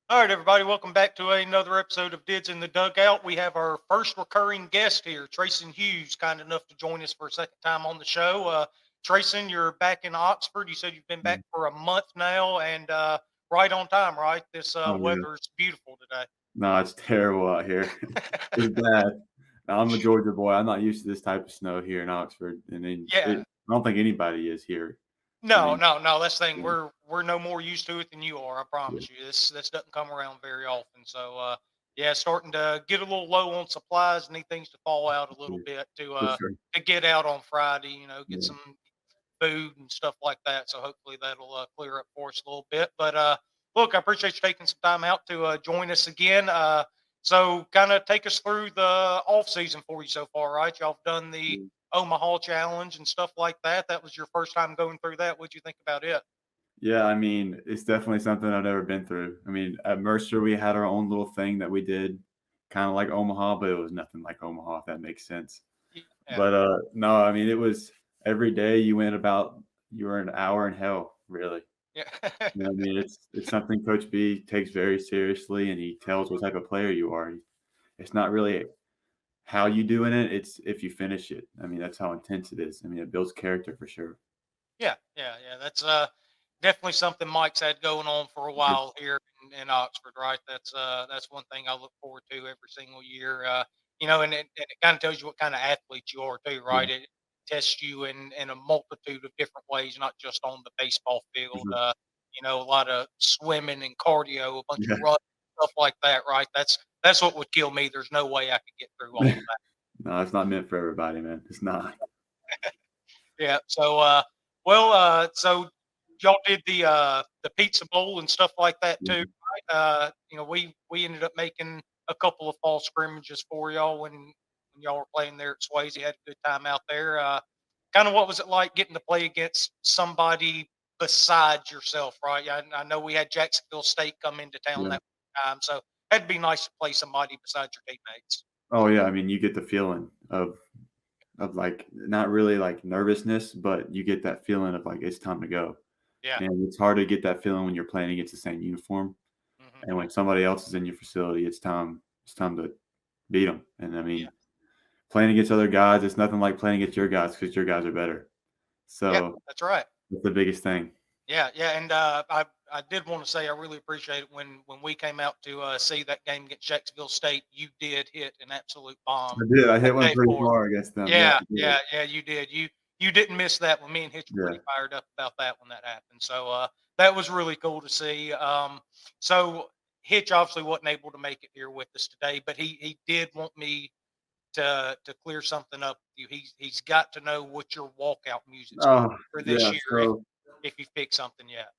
All right, everybody, welcome back to another episode of Dids in the Dugout. We have our first recurring guest here, Treyson Hughes, kind enough to join us for a second time on the show. Treyson, you're back in Oxford. You said you've been back Mm. for a month now, and right on time, right? This Oh, yeah. weather is beautiful today. No, it's terrible out here. It's bad. I'm a Georgia boy. I'm not used to this type of snow here in Oxford, and then Yeah, I don't think anybody is here. I no, mean, no, no. That's the thing. yeah, We're no more used to it than you are. I yeah, promise you. This doesn't come around very often. So yeah, starting to get a little low on supplies. Need things to thaw out a little yeah, bit for sure. to get out on Friday. Get Yeah. some food and stuff like that. So hopefully that'll clear up for us a little bit. But look, I appreciate you taking some time out to join us again. So kind of take us through the off season for you so far, right? Y'all have done the Mm. Omaha Challenge and stuff like that. That was your first time going through that. What'd you think about it? Yeah, I mean, it's definitely something I've never been through. I mean, at Mercer, we had our own little thing that we did, kind of like Omaha, but it was nothing like Omaha, if that makes sense. Yeah, But no, I mean, it was every day you were an hour in hell, really. yeah, You know what I mean? It's something Coach B takes very seriously, and he tells what type of player you are. It's not really how you do in it; it's if you finish it. I mean, that's how intense it is. I mean, it builds character for sure. yeah. That's definitely something Mike's had going on for a Yeah, while here in Oxford, right? That's one thing I look forward to every single year. And it kind of tells you what kind of athlete you are too, yeah, right? It tests you in a multitude of different ways, not just on the baseball for field. sure. A lot of swimming and cardio, a bunch of Yeah, running, stuff like that, right? That's what would kill me. There's no way I could get through all of that. no, it's not meant for everybody, man. It's not. Yeah. So, so y'all did the pizza bowl and stuff like that too, Yeah. right? We ended up making a couple of fall scrimmages for y'all when y'all were playing there at Swayze. Had a good time out there. Kind of what was it like getting to play against somebody besides yourself, right? I know we had Jacksonville State come into town Yeah. that time, so that'd be nice to play somebody besides your teammates. Oh yeah. I mean, you get the feeling of like not really like nervousness, but you get that feeling of like it's time to go. Yeah. And it's hard to get that feeling when you're playing against the same uniform. Hmm. And when somebody else is in your facility, it's time. It's time to beat them. And I Yeah. mean, playing against other guys, it's nothing like playing against your guys because your guys are better. Yeah. So That's right. that's the biggest thing. Yeah, and I did want to say I really appreciate it when we came out to see that game against Jacksonville State. You did hit an absolute bomb I did. I that hit one day pretty for us. far against them. Yeah, Yeah, I did. yeah, you did. You didn't miss that one. Me and Hitch were Yeah. pretty fired up about that when that happened. So that was really cool to see. So Hitch obviously wasn't able to make it here with us today, but he did want me to clear something up with you. He's got to know what your walkout music's going to Oh, be for this yeah. year if you pick something yet.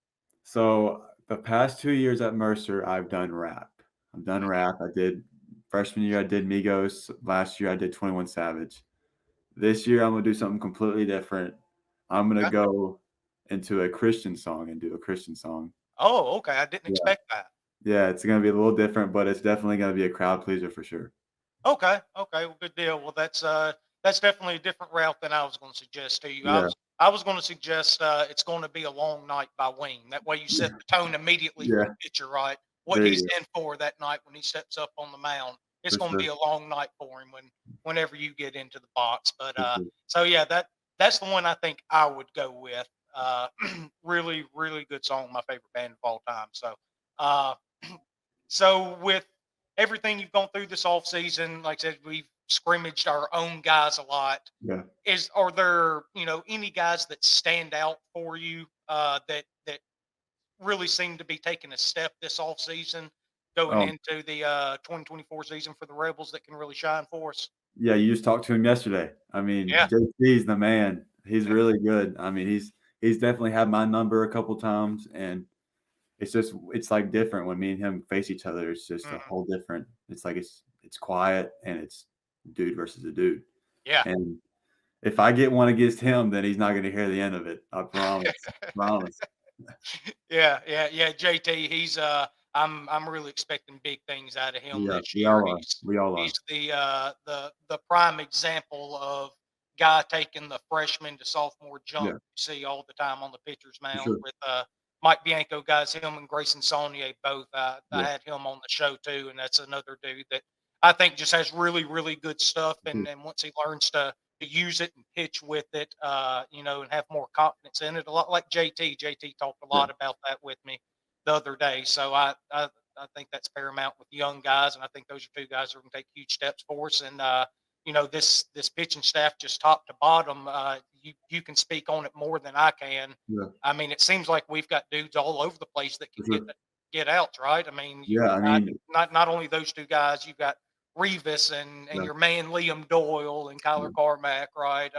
So the past 2 years at Mercer, I've done rap. I've done Mhm. rap. I did freshman year. I did Migos. Last year, I did 21 Savage. This year, I'm gonna do something completely different. I'm gonna Okay. go into a Christian song and do a Christian song. Oh, okay. I didn't Yeah, expect that. yeah. It's gonna be a little different, but it's definitely gonna be a crowd pleaser for sure. Okay, okay. Well, good deal. Well, that's definitely a different route than I was going to suggest to you. I Yeah, was I was going to suggest it's going to be a long night by Wayne. That way, you set yeah, the tone immediately for yeah. the pitcher, right? What There he's you go. in for that night when he steps up on the mound. It's For going to sure. be a long night for him whenever you get into the box. But For sure. so yeah, that's the one I think I would go with. Really, really good song. My favorite band of all time. Uh, so with everything you've gone through this off season, like I said, we've scrimmaged our own guys a lot. Yeah. Are there any guys that stand out for you that really seem to be taking a step this off season going Oh, into the 2024 season for the Rebels that can really shine for us? yeah. You just talked to him yesterday. I mean, Yeah. JC's the man. He's really good. I mean, he's definitely had my number a couple times, and it's like different when me and him face each other. It's just a Mhm. whole different. It's like it's quiet and it's dude versus a dude. Yeah. And if I get one against him, then he's not going to hear the end of it. I promise. Promise. Yeah. JT, I'm really expecting big things out of him Yeah, this we year. all are. We all He's are. the prime example of guy taking the freshman to sophomore jump Yeah, you see all the time on the pitcher's for mound sure. with Mike Bianco guys, him and Grayson Saunier both. I Yeah. had him on the show too, and that's another dude that I think just has really, really good stuff. And once he learns to use it and pitch with it, and have more confidence in it, a lot like JT. JT talked a lot about that with me the other day. So I think that's paramount with young guys, and I think those are two guys who are going to take huge steps for us. And this pitching staff, just top to bottom, you can speak on it more than I can. Yeah. I mean, it seems like we've got dudes all over the place that can get outs, right? I mean, not only those two guys, you've got Revis and your man Liam Doyle and Kyler Carmack, right?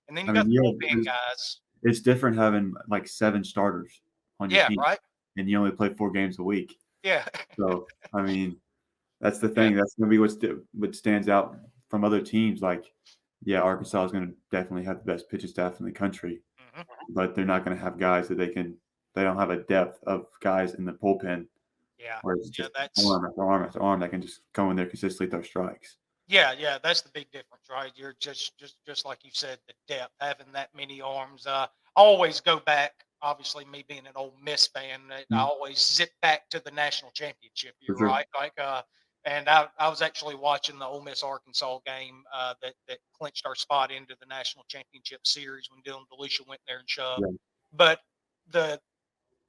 And then you got the bullpen guys. It's different having like 7 starters on your team, right? and you only play 4 games a week. Yeah. So I mean, that's the thing. That's going to be what stands out from other teams. Like, Arkansas is going to definitely have the best pitching staff in the country, but they're not going to have guys that they don't have a depth of guys in the bullpen. Yeah. Where it's just arm after arm after arm that can just go in there consistently, throw strikes. Yeah, that's the big difference, right? You're just like you said, the depth, having that many arms. I always go back, obviously me being an Ole Miss fan, I always zip back to the national championship year, right? Like, and I was actually watching the Ole Miss Arkansas game that clinched our spot into the national championship series when Dylan DeLucia went there and shoved. Yeah. But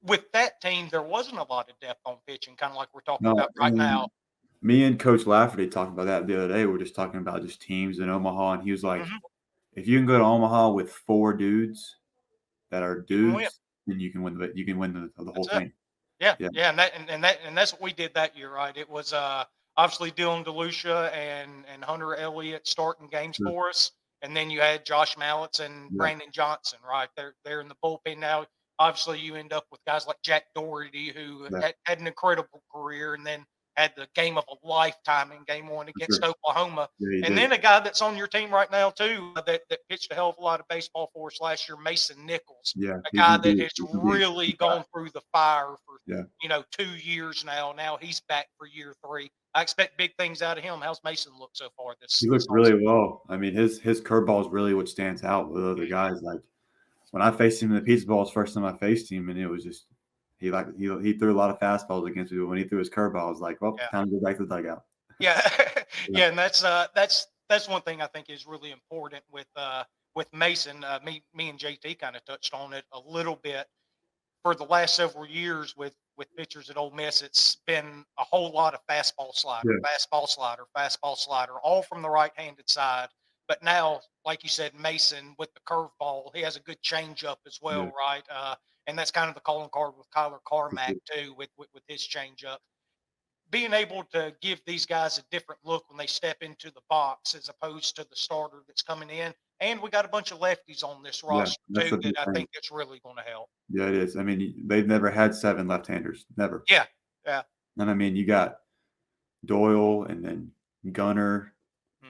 with that team, there wasn't a lot of depth on pitching, kind of like we're talking about right now. Me and Coach Lafferty talked about that the other day. We were just talking about just teams in Omaha, and he was like, if you can go to Omaha with 4 dudes that are dudes, then you can win the whole thing. Yeah, and that's what we did that year, right? It was obviously Dylan DeLucia and Hunter Elliott starting games for us, and then you had Josh Mallets and Brandon Johnson, right? They're in the bullpen now. Obviously, you end up with guys like Jack Doherty, who had an incredible career, and then had the game of a lifetime in game 1 against Oklahoma. And then a guy that's on your team right now, too, that pitched a hell of a lot of baseball for us last year, Mason Nichols. A guy that has really gone through the fire for, 2 years now. Now he's back for year 3. I expect big things out of him. How's Mason look so far this He looks really well. I mean, his curveball is really what stands out with other guys. Like, when I faced him in the pizza balls, first time I faced him, and it was just he threw a lot of fastballs against me. But when he threw his curveball, I was like, well, time to go back to the dugout. Yeah, and that's one thing I think is really important with Mason. Me and JT kind of touched on it a little bit. For the last several years with pitchers at Ole Miss, it's been a whole lot of fastball slider, fastball slider, all from the right-handed side. But now, like you said, Mason with the curveball, he has a good changeup as well, right? And that's kind of the calling card with Kyler Carmack too, with his changeup. Being able to give these guys a different look when they step into the box as opposed to the starter that's coming in. And we got a bunch of lefties on this roster too that I think it's really going to help. Yeah, it is. I mean, they've never had 7 left-handers, never. Yeah. And I mean, you got Doyle and then Gunner,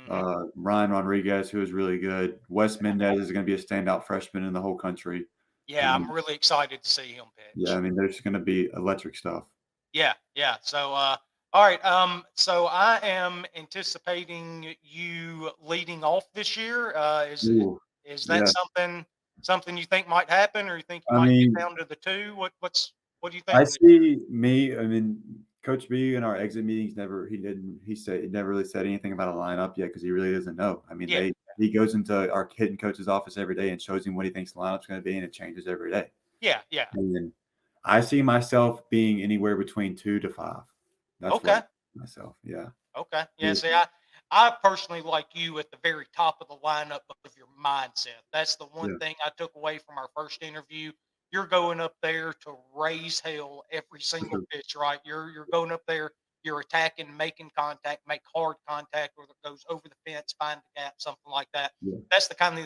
Ryan Rodriguez, who is really good. Wes Mendez is going to be a standout freshman in the whole country. Yeah, I'm really excited to see him pitch. Yeah, I mean, there's going to be electric stuff. Yeah. So, all right. So I am anticipating you leading off this year. Is that something you think might happen, or you think you might get down to the 2? What do you think? I mean, Coach B in our exit meetings he never really said anything about a lineup yet because he really doesn't know. I mean, he goes into our hitting coach's office every day and shows him what he thinks the lineup's going to be, and it changes every day. Yeah. And then I see myself being anywhere between 2 to 5. That's okay. Myself, yeah. Okay. Yeah. See, I personally like you at the very top of the lineup of your mindset. That's the one thing I took away from our first interview. You're going up there to raise hell every single pitch, right? You're going up there, you're attacking, making contact, make hard contact, whether it goes over the fence, find the gap, something like that. Yeah. That's the kind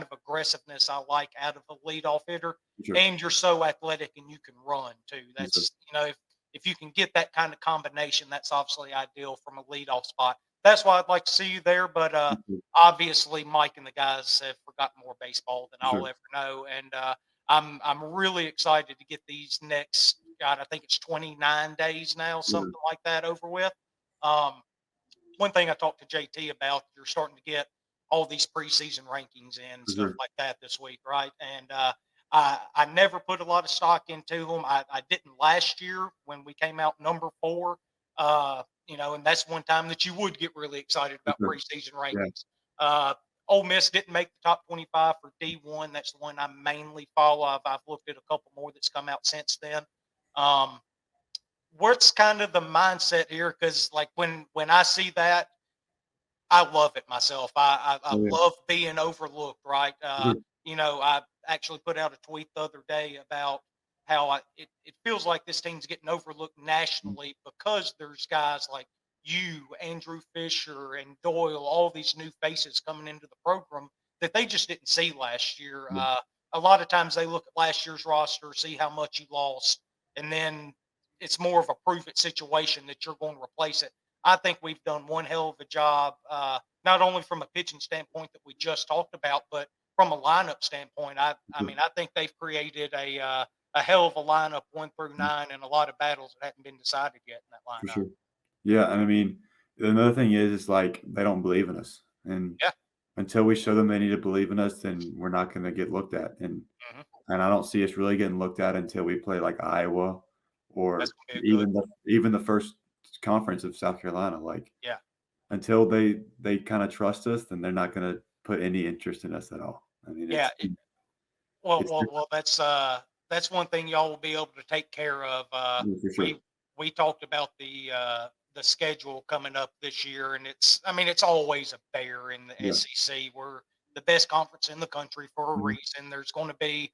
of aggressiveness I like out of a leadoff hitter. Sure. And you're so athletic and you can run too. That's if you can get that kind of combination, that's obviously ideal from a leadoff spot. That's why I'd like to see you there. But obviously, Mike and the guys have forgotten more baseball than I'll ever know. And I'm really excited to get these next, I think it's 29 days now, something like that over with. One thing I talked to JT about, you're starting to get all these preseason rankings and stuff like that this week, right? And I never put a lot of stock into them. I didn't last year when we came out number 4. And that's one time that you would get really excited For about sure. preseason Yeah. rankings. Ole Miss didn't make the top 25 for D1. That's the one I mainly follow. I've looked at a couple more that's come out since then. Um, what's kind of the mindset here? Because like when I see that, I love it myself. I Oh, yeah. love being overlooked, right? For sure. I actually put out a tweet the other day about how it feels like this team's getting overlooked Mm. nationally because there's guys like you, Andrew Fisher, and Doyle, all these new faces coming into the program that they just didn't see last year. Yeah. A lot of times they look at last year's roster, see how much you lost, and then it's more of a prove it situation that you're going to replace it. I think we've done one hell of a job, not only from a pitching standpoint that we just talked about, but from a lineup standpoint. I For mean, I think they've created a hell of a lineup 1 through 9, and a lot of battles that haven't been decided yet in that lineup. sure. Yeah, and I mean, another thing is like they don't believe in us, and Yeah, until we show them they need to believe in us, then we're not going to get looked at. hmm And I don't see us really getting looked at until we play like Iowa that's or gonna be a good one. even the first conference of South Carolina. Like Yeah, until they kind of trust us, then they're not going to put any interest in us at all. I mean, yeah. Well, it's well, different. well. That's one thing y'all will be able to take care of. Yeah, for sure. We talked about the schedule coming up this year, and I mean it's always a bear in the Yeah. SEC. We're the best conference in the country for a Mhm. reason. There's going to be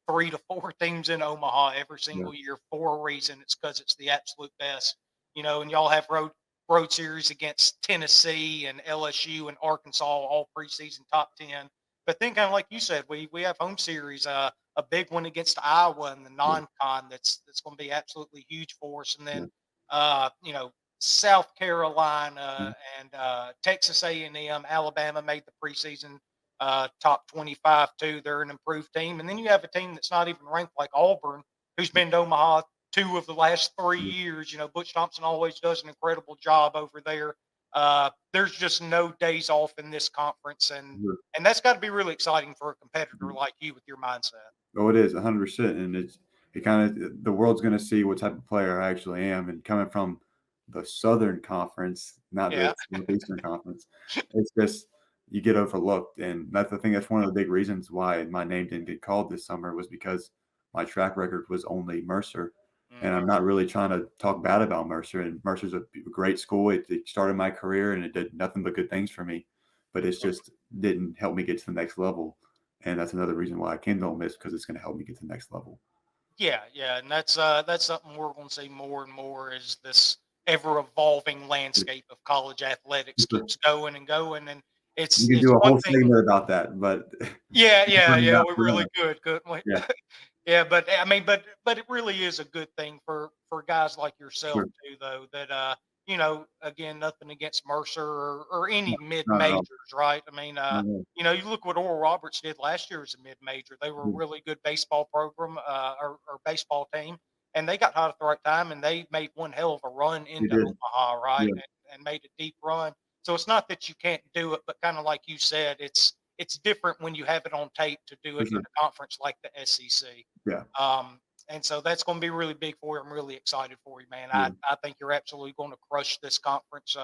3 to 4 teams in Omaha every Yeah. single year for a reason. It's because it's the absolute best. And y'all have road series against Tennessee and LSU and Arkansas, all preseason top 10. But then, kind of like you said, we have home series, a big one against Iowa in the Yeah. non-con that's going to be absolutely huge for us. And Yeah. then, South Mhm. Carolina and Texas A&M, Alabama made the preseason top 25 too. They're an improved team. And then you have a team that's not even ranked like Auburn, who's been to Omaha 2 of the last 3 Yeah. years. Butch Thompson always does an incredible job over there. There's just no days off in this conference, and Yeah. and that's got to be really exciting for a competitor like you with your mindset. Oh, it is 100%, and it kind of the world's going to see what type of player I actually am, and coming from the Southern Conference, not Yeah, the Southeastern Conference, it's just you get overlooked, and that's the thing. That's one of the big reasons why my name didn't get called this summer was because my track record was only Mercer, and I'm hmm not really trying to talk bad about Mercer. And Mercer's a great school. It started my career, and it did nothing but good things for me, but it's just didn't help me get to the next level. And that's another reason why I came to Ole Miss because it's going to help me get to the next level. yeah, and that's something we're going to see more and more is this ever evolving landscape of college athletics keeps going and going, and You it's can it's do a one whole thing. segment about that, but Yeah, we can yeah, bring it yeah. up We for really that. could, couldn't we? Yeah, Yeah, but I mean, but it really is a good thing for guys like yourself sure. too, though. That again, nothing against Mercer or No, any mid not at all. majors, right? I mean, Not at all. you look what Oral Roberts did last year as a mid major. They were a Yeah, really good baseball program, or baseball team, and they got hot at the right time, and they made one hell of a run they into did. Omaha, right? Yeah, And made a deep run. So it's not that you can't do it, but kind of like you said, it's different when you have it on tape to do for it in sure. a conference like the SEC. Yeah, And so that's going to be really big for you. I'm really excited for you, man. yeah. I think you're absolutely going to crush this conference.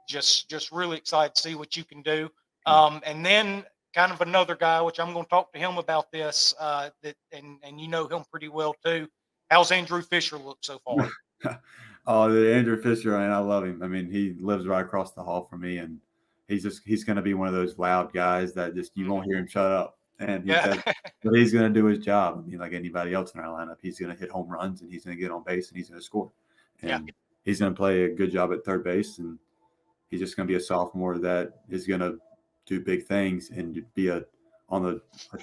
Just really excited to see what you can do. Yeah. And then kind of another guy, which I'm going to talk to him about this. And you know him pretty well too. How's Andrew Fisher look so far? Oh, the Andrew Fisher, and I love him. I mean, he lives right across the hall from me, and he's going to be one of those loud guys that just you won't Mhm. hear him shut up. And Yeah, but he's going to do his job. I mean, like anybody else in our lineup, he's going to hit home runs and he's going to get on base and he's going to score. yeah, And he's going to play a good job at third base, and he's just going to be a sophomore that is going to do big things and be a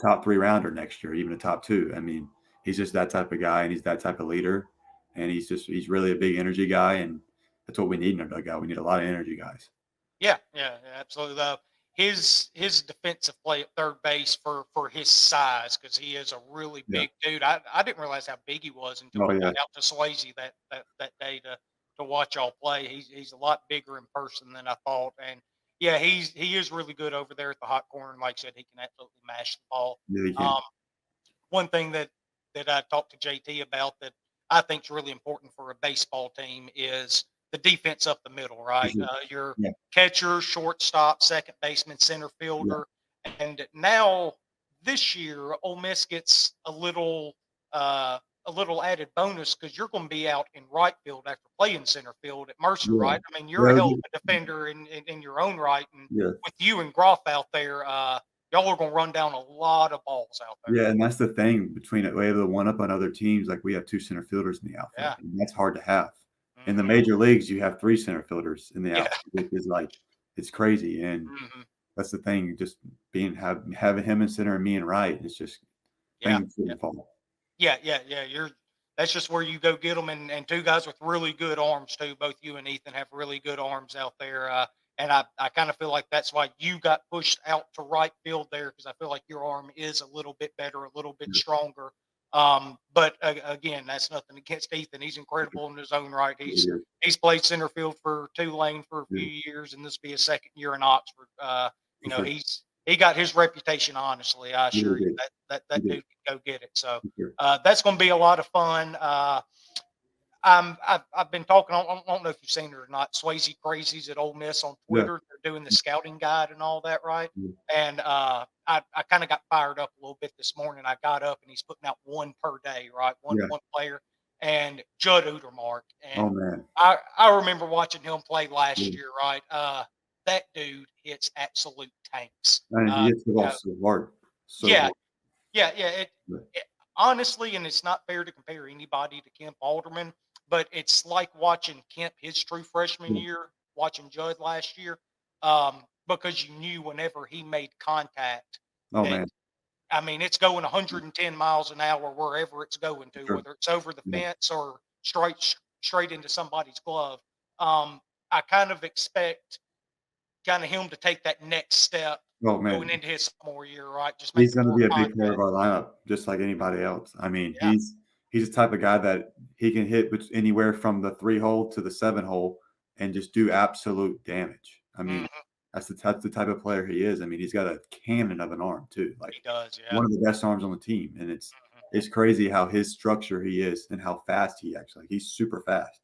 top 3 rounder next year, even a top 2. I mean, he's just that type of guy, and he's that type of leader, and he's really a big energy guy, and that's what we need in our dugout. We need a lot of energy guys. yeah, absolutely. His defensive play at third base for his size, because he is a really Yeah. big dude. I didn't realize how big he was until Oh we yeah. got out to Swayze that day to watch y'all play. He's a lot bigger in person than I thought, and yeah, he is really good over there at the hot corner. And like I said, he can absolutely mash the ball. Yeah, he Um, can. one thing that I talked to JT about that I think is really important for a baseball team is the defense up the middle, right? Your Yeah. catcher, shortstop, second baseman, center fielder, and now this year Ole Miss gets a little added bonus because you're going to be out in right field after playing center field at Mercer, Yeah. right? I mean, you're a Yeah, hell of a defender in your own right, and yeah. with you and Groff out there, y'all are going to run down a lot of balls out there. Yeah, and that's the thing between it. We have the one up on other teams. Like we have 2 center fielders in the outfield, Yeah. and that's hard to have. In the Mhm. major leagues, you have 3 center fielders in the Yeah. outfield. It's like it's crazy, and Mhm. that's the thing. Just having him in center and me in right, it's just Yeah. things shouldn't fall. Yeah. That's just where you go get them, and two guys with really good arms too. Both you and Ethan have really good arms out there, and I kind of feel like that's why you got pushed out to right field there because I feel like your arm is a little bit better, a little bit Yeah. stronger. But again, that's nothing against Ethan. He's incredible in his own right. He's played center field for Tulane for a few years, and this will be his second year in Oxford. Sure. He got his reputation, honestly. I assure you that dude can go get it. So that's going to be a lot of fun. I've been talking. I don't know if you've seen it or not. Swayze Crazies at Ole Miss on Twitter. They're doing the scouting guide and all that, right? And I kind of got fired up a little bit this morning. I got up and he's putting out one per day, right? One player. And Judd Utermark. And Oh man, I remember watching him play last year, right? That dude hits absolute tanks. and he hits the ball so hard. Hard. It, honestly, and it's not fair to compare anybody to Kemp Alderman, but it's like watching Kemp his true freshman year, watching Judd last year, because you knew whenever he made contact. Oh man. I mean, it's going 110 miles an hour wherever it's going to, whether it's over the fence or straight into somebody's glove. I kind of expect him to take that next step going into his sophomore year, right? He's going to be a big part of our lineup, just like anybody else. I mean, he's the type of guy that he can hit anywhere from the 3 hole to the 7 hole and just do absolute damage. I mean, that's the type of player he is. I mean, he's got a cannon of an arm too. Like he does, one of the best arms on the team, and it's crazy how his structure he is and how fast he actually. He's super fast.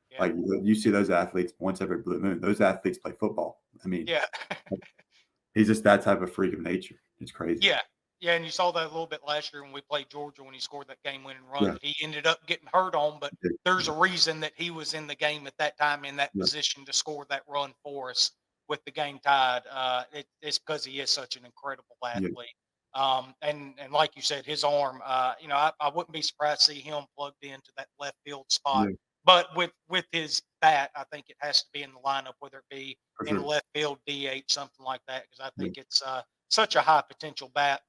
Yeah. Like you see those athletes once every blue moon. Those athletes play football. I mean, he's just that type of freak of nature. It's crazy. Yeah, and you saw that a little bit last year when we played Georgia when he scored that game-winning run that he ended up getting hurt on. But there's a reason that he was in the game at that time in that position to score that run for us with the game tied. It's because he is such an incredible athlete. And like you said, his arm. I wouldn't be surprised to see him plugged into that left field spot. But with his bat, I think it has to be in the lineup, whether it be in left field, DH, something like that, because I think it's such a high potential bat.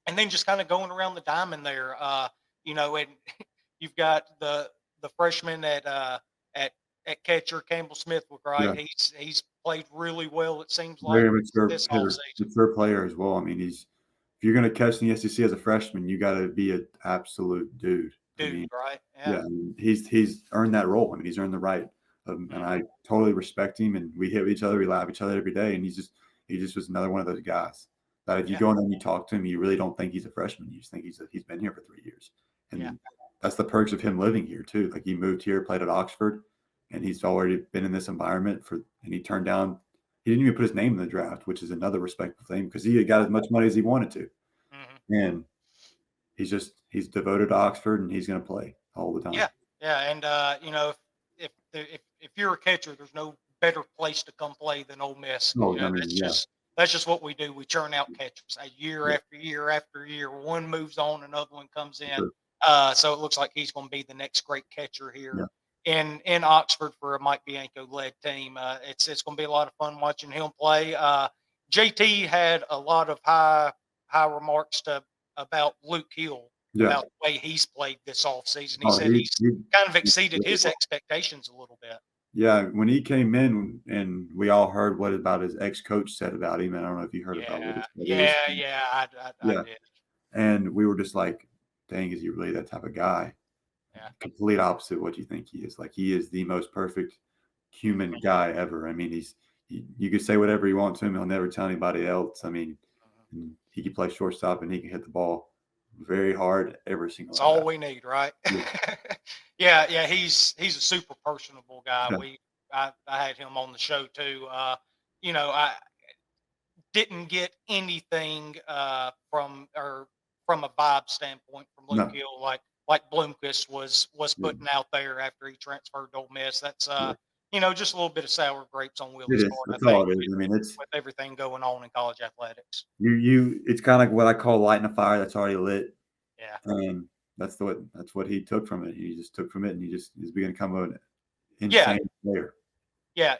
And then just kind of going around the diamond there, and you've got the freshman at catcher, Campbell Smithwick, right? Yeah. He's played really well. It seems like very mature player as well. I mean, if you're going to catch in the SEC as a freshman, you got to be an absolute dude. Right? Yeah. I mean, he's earned that role. I mean, he's earned the right, and I totally respect him. And we hit each other, we laugh at each other every day. And he just was another one of those guys that if you go in there and you talk to him, you really don't think he's a freshman. You just think he's been here for 3 years. And that's the perks of him living here too. Like he moved here, played at Oxford, and he's already been in this environment and he turned down. He didn't even put his name in the draft, which is another respectful thing because he got as much money as he wanted to. And he's devoted to Oxford and he's going to play all the time. Yeah. And if you're a catcher, there's no better place to come play than Ole Miss. That's just what we do. We churn out catchers year after year after year. One moves on, another one comes in. So it looks like he's going to be the next great catcher here in Oxford for a Mike Bianco-led team. It's going to be a lot of fun watching him play. JT had a lot of high remarks about Luke Hill, about the way he's played this offseason. He said he's kind of exceeded his expectations a little bit. Yeah, when he came in and we all heard what about his ex-coach said about him. And I don't know if you heard about what I did. And we were just like, dang, is he really that type of guy? Yeah. Complete opposite of what you think he is. Like he is the most perfect human guy ever. I mean, you could say whatever you want to him. He'll never tell anybody else. I mean, he can play shortstop and he can hit the ball very hard every single It's time. all we need, right? Yeah. Yeah. He's a super personable guy. Yeah. I had him on the show too. I didn't get anything from a vibe standpoint from Luke No. Hill like Bloomquist was Yeah. putting out there after he transferred to Ole Miss. That's Yeah. just a little bit of sour grapes on It Willis' is. part, I That's think, all it is. I mean, it's with everything going on in college athletics. it's kind of like what I call lighting a fire that's already lit. Yeah. And that's what he took from it. He just took from it, and he's beginning to become an Yeah. insane player. Yeah,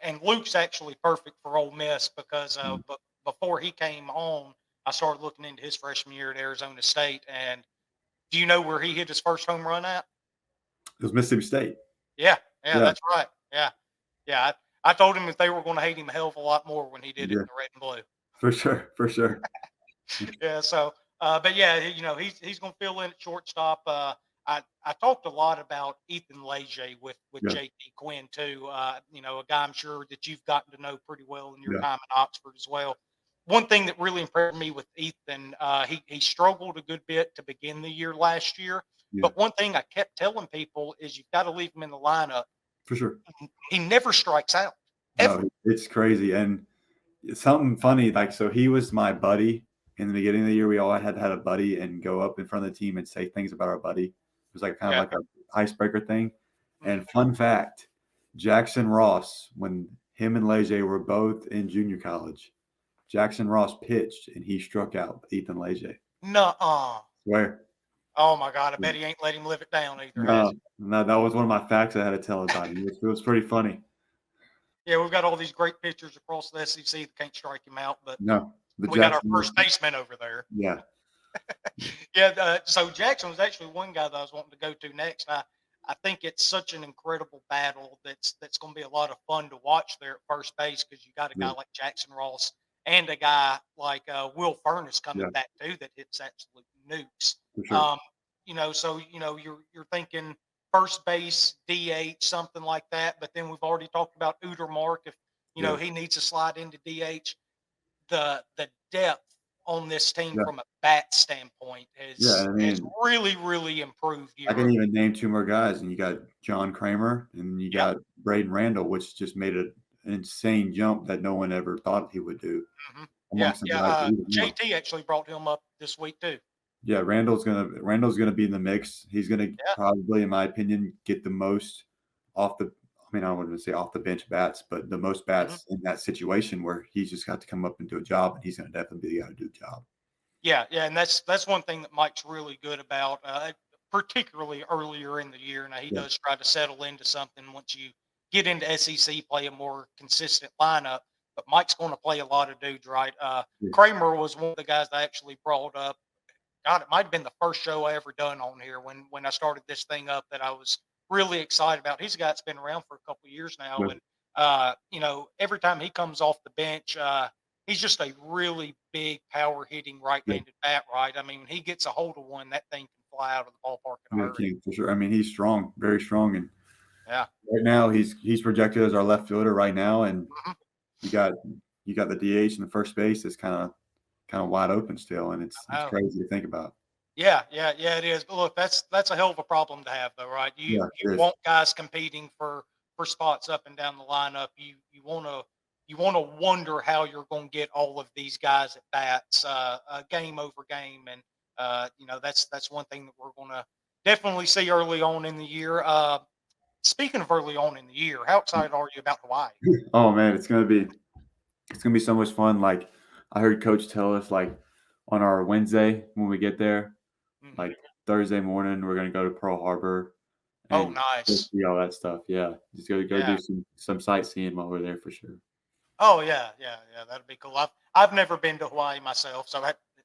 and Luke's actually perfect for Ole Miss because but before he came on, I started looking into his freshman year at Arizona State. And do you know where he hit his first home run at? It was Mississippi State. Yeah, Yeah. that's right. Yeah. I told him that they were going to hate him a hell of a lot more when he did it Yeah. in the red and blue. For sure. Yeah. So, but yeah, he's going to fill in at shortstop. I talked a lot about Ethan Leger with Yeah. JT Quinn too. A guy I'm sure that you've gotten to know pretty well in your Yeah. time at Oxford as well. One thing that really impressed me with Ethan, he struggled a good bit to begin the year last year. Yeah. But one thing I kept telling people is you've got to leave him in the lineup. For sure. He never strikes out. Ever. No, it's crazy. And it's something funny, like, so he was my buddy in the beginning of the year. We all had a buddy and go up in front of the team and say things about our buddy. It was like kind of like an icebreaker thing. And fun fact, Jackson Ross, when him and Leger were both in junior college, Jackson Ross pitched and he struck out Ethan Leger. Nuh-uh. Swear. Oh my God! I bet he ain't let him live it down either. No, that was one of my facts I had to tell about him. It was pretty funny. Yeah, we've got all these great pitchers across the SEC that can't strike him out, but No, we got our first baseman over there. Yeah. Yeah. So Jackson was actually one guy that I was wanting to go to next. I think it's such an incredible battle that's going to be a lot of fun to watch there at first base because you got a guy like Jackson Ross and a guy like Will Furness coming back too that hits absolute nukes. For sure. So you're thinking first base, DH, something like that. But then we've already talked about Udermark. If he needs to slide into DH, the depth on this team from a bat standpoint has really, really improved. I can even name two more guys, and you got John Kramer and you got Braden Randall, which just made an insane jump that no one ever thought he would do. JT actually brought him up this week too. Yeah, Randall's gonna be in the mix. He's gonna probably, in my opinion, get the most off the. I mean, I wouldn't say off the bench bats, but the most bats in that situation where he's just got to come up and do a job, and he's gonna definitely be the guy to do the job. Yeah, and that's one thing that Mike's really good about, particularly earlier in the year. Now he does try to settle into something once you get into SEC play, a more consistent lineup. But Mike's going to play a lot of dudes, right? Kramer was one of the guys I actually brought up. God, it might have been the first show I ever done on here when I started this thing up that I was really excited about. He's a guy that's been around for a couple of years now. And, every time he comes off the bench, he's just a really big power hitting right-handed bat, right? I mean, when he gets a hold of one, that thing can fly out of the ballpark in a hurry. For sure. I mean, he's strong, very strong. And right now he's projected as our left fielder right now. And you got the DH and the first base is kind of wide open still, and it's crazy to think about. Yeah, it is. But look, that's a hell of a problem to have, though, right? You want guys competing for spots up and down the lineup. You want to wonder how you're going to get all of these guys at bats, game over game, and that's one thing that we're going to definitely see early on in the year. Speaking of early on in the year, how excited are you about Hawaii? Oh man, it's gonna be so much fun. Like, I heard Coach tell us, like, on our Wednesday when we get there, like Thursday morning, we're gonna go to Pearl Harbor. And nice. See all that stuff. Yeah, just go do some sightseeing while we're there for sure. Oh yeah, that'd be cool. I've never been to Hawaii myself, so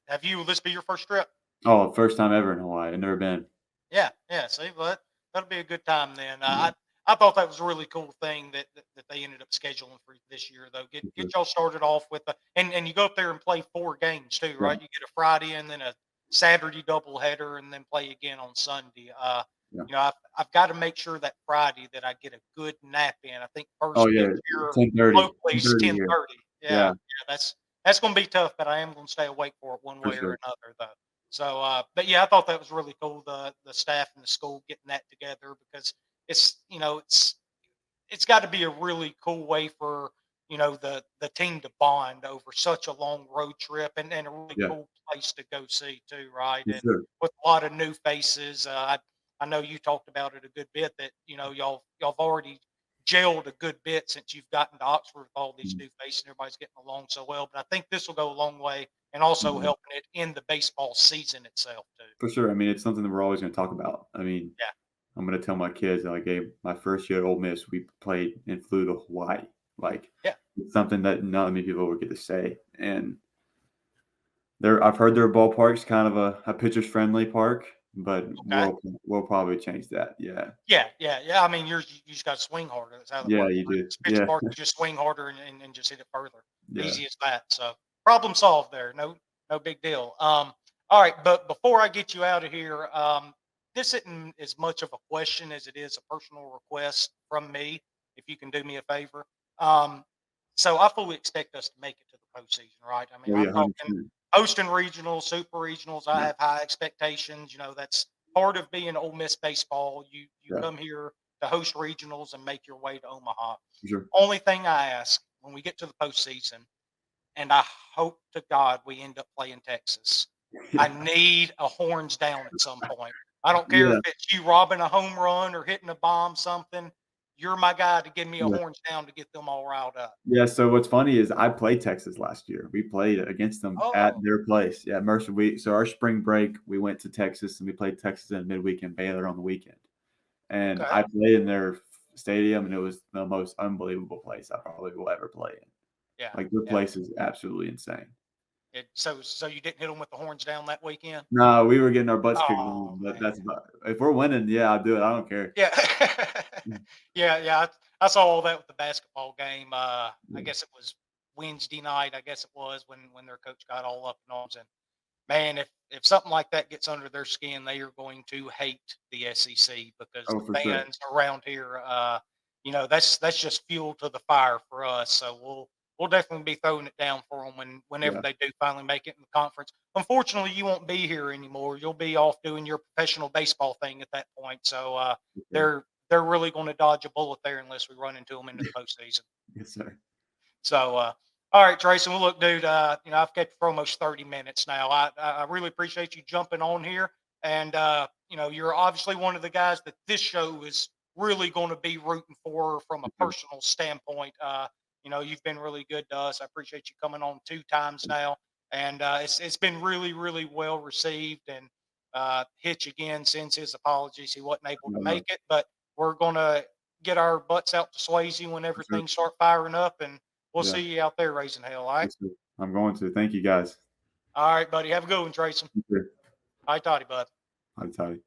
have you? Will this be your first trip? Oh, first time ever in Hawaii. I've never been. Yeah. See, but that'll be a good time then. I thought that was a really cool thing that they ended up scheduling for this year, though. Get y'all started off with and you go up there and play 4 games too, right? You get a Friday and then a Saturday doubleheader, and then play again on Sunday. I've got to make sure that Friday that I get a good nap in. I think first here 10:30. locally is 10:30. Yeah, that's going to be tough, but I am going to stay awake for it one way or another, though. So, but yeah, I thought that was really cool. The staff and the school getting that together because it's got to be a really cool way for the team to bond over such a long road trip and a really Yeah, cool place to go see too, right? for And sure. with a lot of new faces, I know you talked about it a good bit that y'all've already gelled a good bit since you've gotten to Oxford with all these Mhm, new faces and everybody's getting along so well. But I think this will go a long way and also mhm. helping it in the baseball season itself too. For sure. I mean, it's something that we're always gonna talk about. I mean, Yeah, I'm gonna tell my kids, like, hey, my first year at Ole Miss, we played and flew to Hawaii. Like, yeah, it's something that not many people would get to say. And I've heard their ballpark's kind of a pitcher's friendly park, but okay. we'll probably change that. Yeah. Yeah, yeah, yeah. I mean, you just got to swing harder. That's how that Yeah, works. you Right? do. It's pitch Yeah. park. You just swing harder and just hit it further. Yeah. Easy as that. So problem solved there. No big deal. All right, but before I get you out of here, this isn't as much of a question as it is a personal request from me. If you can do me a favor, um, so I fully expect us to make it to the postseason, right? I mean, Oh, I'm yeah, talking 100%. hosting regionals, super regionals. I Yeah. have high expectations. That's part of being Ole Miss baseball. You Yeah. come here to host regionals and make your way to Omaha. For sure. Only thing I ask when we get to the postseason, and I hope to God we end up playing Texas. I Yeah. need a horns down at some point. I don't care if Yeah. it's you robbing a home run or hitting a bomb, something. You're my guy to give me a Yeah. horns down to get them all riled up. Yeah, so what's funny is I played Texas last year. We played against them at Oh, their place. Yeah, Mercer. So our spring break, we went to Texas and we played Texas in midweek and Baylor on the weekend. And okay. I played in their stadium, and it was the most unbelievable place I probably will ever play in. Yeah. Like, their Yeah. place is absolutely insane. So you didn't hit them with the horns down that weekend? No, we were getting our butts kicked Oh, on, but man. that's about if we're winning, yeah, I'll do it. I don't care. Yeah. Mm, Yeah, yeah, I saw all that with the basketball game, I yeah, guess it was Wednesday night, I guess it was when their coach got all up in arms, and man, if something like that gets under their skin, they are going to hate the SEC because oh, the for sure. fans around here, that's just fuel to the fire for us. So we'll definitely be throwing it down for them whenever Yeah, they do finally make it in the conference. Unfortunately, you won't be here anymore. You'll be off doing your professional baseball thing at that point. So for sure. they're really going to dodge a bullet there unless we run into them into the postseason. Yes, sir. So, all right, Treyson. Well, look, dude. I've kept you for almost 30 minutes now. I really appreciate you jumping on here, and you're obviously one of the guys that this show is really going to be rooting for from a For sure. personal standpoint. You've been really good to us. I appreciate you coming on 2 times now, and it's been really really well received. And Hitch again sends his apologies. He wasn't able to No, make it, but we're gonna get our butts out to Swayze whenever for sure. things start firing up, and we'll Yeah, see you out there raising hell. All right. yes, sir. I'm going to. Thank you, guys. All right, buddy. Have a good one, Trayson. You too. Hi, Toddy, bud. Bye, Toddy.